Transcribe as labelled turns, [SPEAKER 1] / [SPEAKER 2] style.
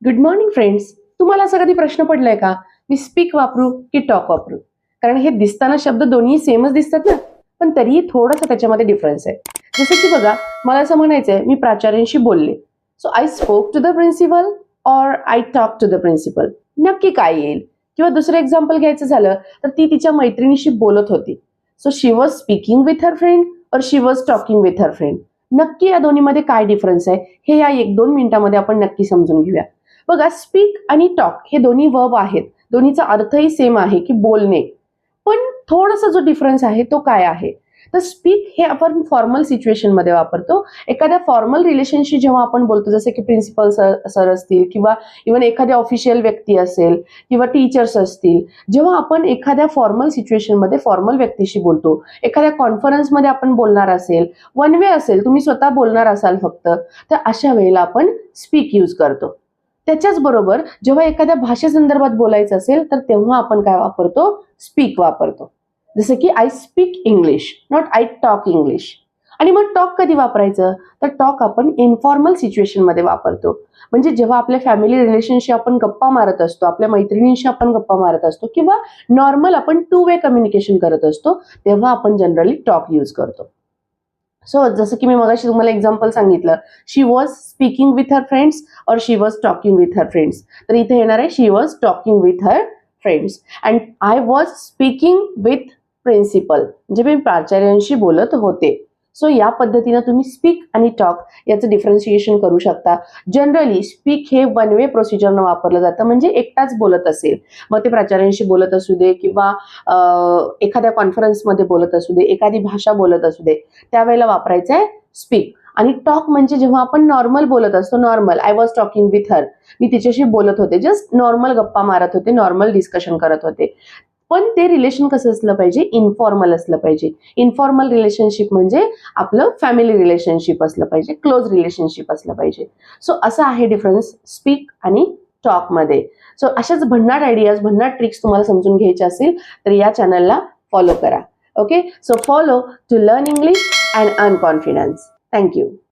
[SPEAKER 1] Good morning friends. तुम्हाला असा कधी प्रश्न पडलाय का, मी स्पीक वापरू की टॉक वापरू? कारण हे दिसताना शब्द दोन्ही सेमच दिसतात ना, पण तरीही थोडासा त्याच्यामध्ये डिफरन्स आहे. जसं की बघा, मला असं म्हणायचंय मी प्राचार्यांशी बोलले. So I spoke to the principal or I talk to the principal. नक्की काय येईल? किंवा दुसरं एक्झाम्पल घ्यायचं झालं तर ती तिच्या मैत्रिणीशी बोलत होती. So she was speaking with her friend और she was talking with her friend. नक्की या दोन्हीमध्ये काय डिफरन्स आहे हे या 1-2 मिनिटांमध्ये आपण नक्की समजून घेऊया. बघा, स्पीक आणि टॉक हे दोन्ही वर्ब आहेत. दोन्हीचा अर्थही सेम आहे की बोलणे. पण थोडासा जो डिफरन्स आहे तो काय आहे? तर स्पीक हे आपण फॉर्मल सिच्युएशन मध्ये वापरतो. एखाद्या फॉर्मल रिलेशनशी जेव्हा आपण बोलतो, जसे की प्रिन्सिपल सर असतील किंवा इव्हन एखादी ऑफिशियल व्यक्ती असेल किंवा टीचर्स असतील, जेव्हा आपण एखाद्या फॉर्मल सिच्युएशन मध्ये फॉर्मल व्यक्तीशी बोलतो, एखाद्या कॉन्फरन्समध्ये आपण बोलणार असेल, वन वे असेल, तुम्ही स्वतः बोलणार असाल फक्त, तर अशा वेळेला आपण स्पीक यूज करतो. त्याच्याच बरोबर जेव्हा एखाद्या भाषेसंदर्भात बोलायचं असेल तर तेव्हा आपण काय वापरतो? स्पीक वापरतो. जसं की I speak English, not I talk English. आणि मग टॉक कधी वापरायचं? तर टॉक आपण इन्फॉर्मल सिच्युएशन मध्ये वापरतो. म्हणजे जेव्हा आपल्या फॅमिली रिलेशनशी आपण गप्पा मारत असतो, आपल्या मैत्रिणींशी आपण गप्पा मारत असतो किंवा नॉर्मल आपण 2 वे कम्युनिकेशन करत असतो, तेव्हा आपण जनरली टॉक यूज करतो. सो जसं की मी मगाशी तुम्हाला एक्झाम्पल सांगितलं, she was speaking with her friends और she was talking with her friends. तर इथे येणार आहे she was talking with her friends. And I was speaking with principal, म्हणजे मी प्राचार्यांशी बोलत होते. सो या पद्धतीनं तुम्ही स्पीक आणि टॉक याचं डिफरन्शिएशन करू शकता. जनरली स्पीक हे वन वे प्रोसिजरनं वापरलं जातं, म्हणजे एकटाच बोलत असेल, मग ते प्राचार्यांशी बोलत असू दे किंवा एखाद्या कॉन्फरन्समध्ये बोलत असू दे, एखादी भाषा बोलत असू दे, त्यावेळेला वापरायचं आहे स्पीक. आणि टॉक म्हणजे जेव्हा आपण नॉर्मल बोलत असतो, normal I was talking with her, मी तिच्याशी बोलत होते, जस्ट नॉर्मल गप्पा मारत होते, नॉर्मल डिस्कशन करत होते. पण ते रिलेशन कसं असलं पाहिजे? इन्फॉर्मल असलं पाहिजे. इन्फॉर्मल रिलेशनशिप म्हणजे आपलं फॅमिली रिलेशनशिप असलं पाहिजे, क्लोज रिलेशनशिप असलं पाहिजे. सो असं आहे डिफरन्स स्पीक आणि टॉक मध्ये. सो अशाच भन्नाट आयडियाज, भन्नाट ट्रिक्स तुम्हाला समजून घ्यायच्या असतील तर या चॅनलला फॉलो करा. Okay, so follow to learn English and earn confidence. Thank you.